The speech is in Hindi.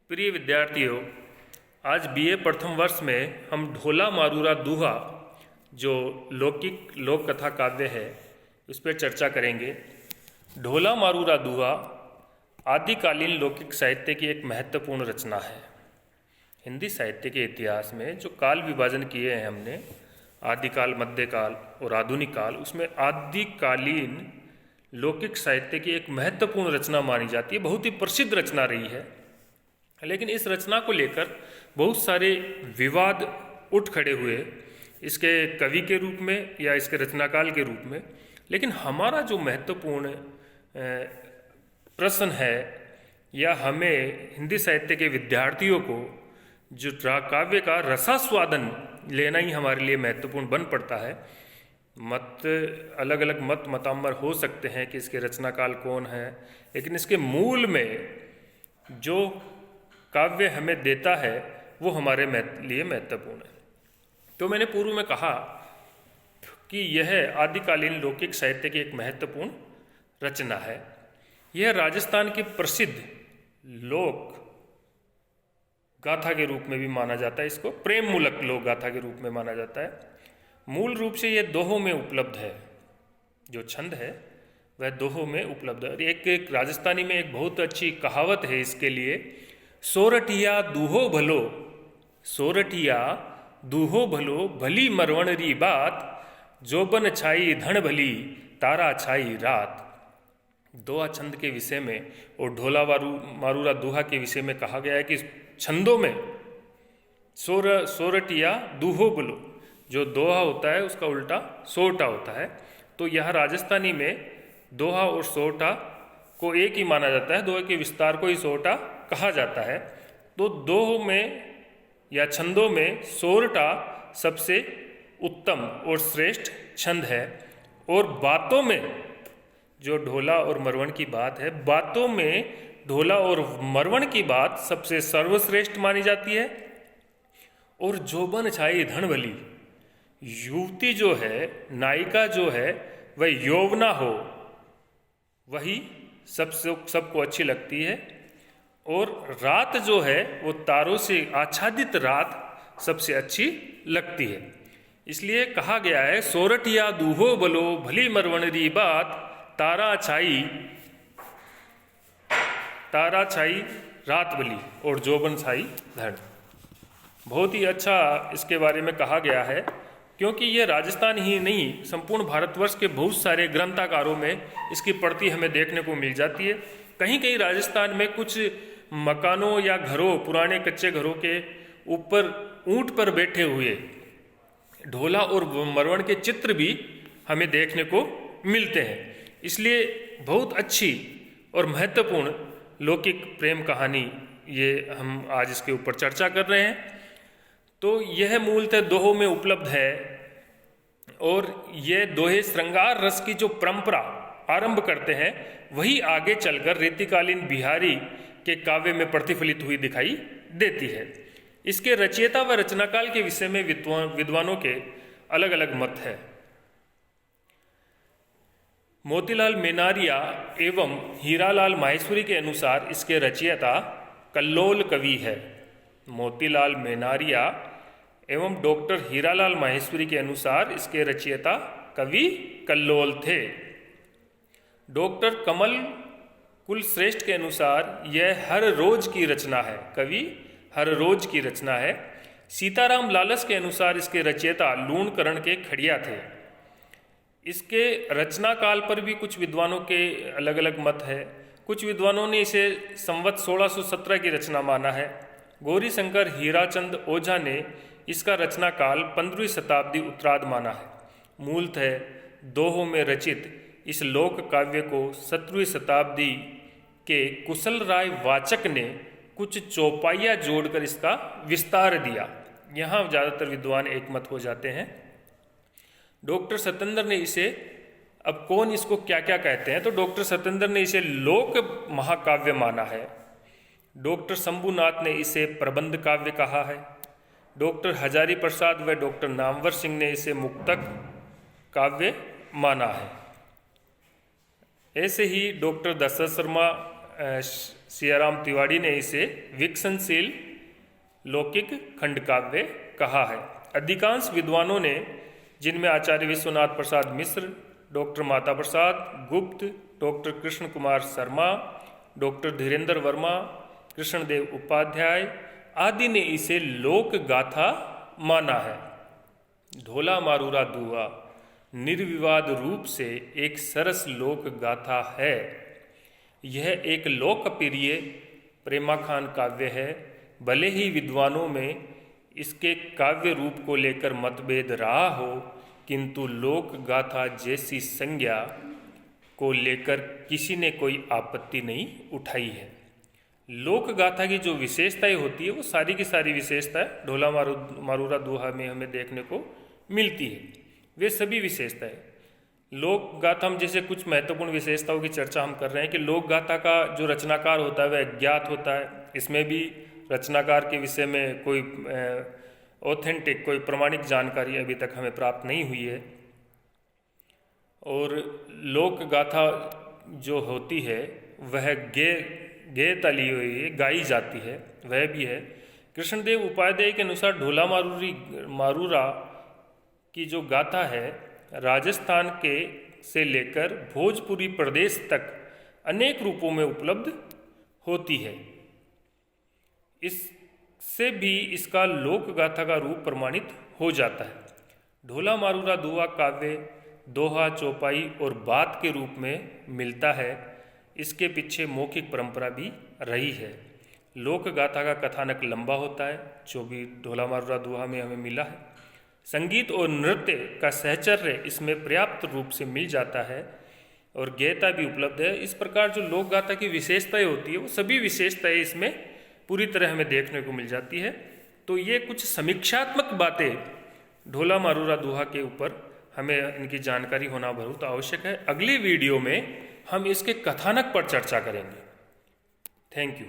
प्रिय विद्यार्थियों, आज बीए प्रथम वर्ष में हम ढोला मारूरा दूहा जो लौकिक लोक कथा काव्य है इस पर चर्चा करेंगे। ढोला मारूरा दूहा आदिकालीन लौकिक साहित्य की एक महत्वपूर्ण रचना है। हिंदी साहित्य के इतिहास में जो काल विभाजन किए हैं हमने, आदिकाल, मध्यकाल और आधुनिक काल, उसमें आदिकालीन लौकिक साहित्य की एक महत्वपूर्ण रचना मानी जाती है। बहुत ही प्रसिद्ध रचना रही है, लेकिन इस रचना को लेकर बहुत सारे विवाद उठ खड़े हुए, इसके कवि के रूप में या इसके रचनाकाल के रूप में। लेकिन हमारा जो महत्वपूर्ण प्रश्न है, या हमें हिंदी साहित्य के विद्यार्थियों को जो काव्य का रसास्वादन लेना ही हमारे लिए महत्वपूर्ण बन पड़ता है। अलग अलग मतामर हो सकते हैं कि इसके रचनाकाल कौन है, लेकिन इसके मूल में जो काव्य हमें देता है वो हमारे लिए महत्वपूर्ण है। तो मैंने पूर्व में कहा कि यह आदिकालीन लौकिक साहित्य की एक महत्वपूर्ण रचना है। यह राजस्थान की प्रसिद्ध लोक गाथा के रूप में भी माना जाता है। इसको प्रेम मूलक लोक गाथा के रूप में माना जाता है। मूल रूप से यह दोहों में उपलब्ध है। जो छंद है वह दोहों में उपलब्ध है। एक राजस्थानी में एक बहुत अच्छी कहावत है इसके लिए, सोरठिया दूहो भलो, सोरठिया दूहो भलो, भली मरवण री बात, जोबन छाई धन भली, तारा छाई रात। दोहा छंद के विषय में और ढोला मारूरा दूहा के विषय में कहा गया है कि छंदों में सोरठिया दूहो भलो, जो दोहा होता है उसका उल्टा सोरठा होता है। तो यह राजस्थानी में दोहा और सोरठा को एक ही माना जाता है। दोहे के विस्तार को ही सोरठा कहा जाता है। तो दोह में या छंदों में सोरठा सबसे उत्तम और श्रेष्ठ छंद है। और बातों में जो ढोला और मरवण की बात है, बातों में ढोला और मरवण की बात सबसे सर्वश्रेष्ठ मानी जाती है। और जोबन छाई धन भली, युवती जो है, नायिका जो है, वह यौवना हो, वही सबको अच्छी लगती है। और रात जो है वो तारों से आच्छादित रात सबसे अच्छी लगती है। इसलिए कहा गया है, सोरठिया दूहो भलो, भली मरवणरी बात, तारा छाई रात भली, और जोबन छाई धन। बहुत ही अच्छा इसके बारे में कहा गया है, क्योंकि ये राजस्थान ही नहीं, संपूर्ण भारतवर्ष के बहुत सारे ग्रंथकारों में इसकी प्रति हमें देखने को मिल जाती है। कहीं कहीं राजस्थान में कुछ मकानों या घरों, पुराने कच्चे घरों के ऊपर ऊंट पर बैठे हुए ढोला और मरवण के चित्र भी हमें देखने को मिलते हैं। इसलिए बहुत अच्छी और महत्वपूर्ण लौकिक प्रेम कहानी ये हम आज इसके ऊपर चर्चा कर रहे हैं। तो यह मूलतः दोहों में उपलब्ध है, और ये दोहे श्रृंगार रस की जो परंपरा आरंभ करते हैं वही आगे चलकर रीतिकालीन बिहारी के काव्य में प्रतिफलित हुई दिखाई देती है। इसके रचयिता व रचनाकाल के विषय में विद्वानों के अलग अलग मत है। मोतीलाल मेनारिया एवं हीरालाल माहेश्वरी के अनुसार इसके रचयिता कल्लोल कवि है। मोतीलाल मेनारिया एवं डॉक्टर हीरालाल माहेश्वरी के अनुसार इसके रचयिता कवि कल्लोल थे। डॉक्टर कमल कुलश्रेष्ठ के अनुसार यह हर रोज की रचना है, कवि हर रोज की रचना है। सीताराम लालस के अनुसार इसके रचयिता लूणकरण के खड़िया थे। इसके रचना काल पर भी कुछ विद्वानों के अलग अलग मत है। कुछ विद्वानों ने इसे संवत 1617 की रचना माना है। गौरी शंकर हीराचंद ओझा ने इसका रचना काल 15वीं शताब्दी उत्तरार्ध माना है। मूलतः दोहों में रचित इस लोक काव्य को 17वीं शताब्दी के कुशल राय वाचक ने कुछ चौपाइयाँ जोड़कर इसका विस्तार दिया। यहाँ ज़्यादातर विद्वान एक मत हो जाते हैं। डॉक्टर सत्येंद्र ने इसे, अब कौन इसको क्या क्या कहते हैं, तो डॉक्टर सत्येंद्र ने इसे लोक महाकाव्य माना है। डॉक्टर शंभुनाथ ने इसे प्रबंध काव्य कहा है। डॉक्टर हजारी प्रसाद व डॉक्टर नामवर सिंह ने इसे मुक्तक काव्य माना है। ऐसे ही डॉक्टर दशरथ शर्मा सियाराम तिवारी ने इसे विकसनशील लौकिक खंड काव्य कहा है। अधिकांश विद्वानों ने, जिनमें आचार्य विश्वनाथ प्रसाद मिश्र, डॉक्टर माता प्रसाद गुप्त, डॉक्टर कृष्ण कुमार शर्मा, डॉक्टर धीरेन्द्र वर्मा, कृष्णदेव उपाध्याय आदि ने इसे लोक गाथा माना है। ढोला मारूरा दुआ निर्विवाद रूप से एक सरस लोक गाथा है। यह एक लोकप्रिय प्रेमाखान काव्य है। भले ही विद्वानों में इसके काव्य रूप को लेकर मतभेद रहा हो, किंतु लोक गाथा जैसी संज्ञा को लेकर किसी ने कोई आपत्ति नहीं उठाई है। लोक गाथा की जो विशेषताएं होती है वो सारी की सारी विशेषताएं ढोला मारूरा दोहा में हमें देखने को मिलती है। वे सभी विशेषताएं लोक गाथा में, जैसे कुछ महत्वपूर्ण विशेषताओं की चर्चा हम कर रहे हैं कि लोक गाथा का जो रचनाकार होता है वह अज्ञात होता है। इसमें भी रचनाकार के विषय में कोई ऑथेंटिक, कोई प्रमाणिक जानकारी अभी तक हमें प्राप्त नहीं हुई है। और लोक गाथा जो होती है वह गे तली हुई गाई जाती है, वह भी है। कृष्णदेव उपाध्याय के अनुसार ढोला मारूरा की जो गाथा है राजस्थान के से लेकर भोजपुरी प्रदेश तक अनेक रूपों में उपलब्ध होती है। इससे भी इसका लोक गाथा का रूप प्रमाणित हो जाता है। ढोला मारूरा दुआ काव्य दोहा, चौपाई और बात के रूप में मिलता है। इसके पीछे मौखिक परंपरा भी रही है। लोक गाथा का कथानक लंबा होता है, जो भी ढोला मारूरा दुआ में हमें मिला है। संगीत और नृत्य का सहचर्य इसमें पर्याप्त रूप से मिल जाता है और गेयता भी उपलब्ध है। इस प्रकार जो लोक गाथा की विशेषताएं होती है वो सभी विशेषताएं इसमें पूरी तरह हमें देखने को मिल जाती है। तो ये कुछ समीक्षात्मक बातें ढोला मारूरा दोहा के ऊपर हमें इनकी जानकारी होना बहुत आवश्यक है। अगली वीडियो में हम इसके कथानक पर चर्चा करेंगे। Thank you.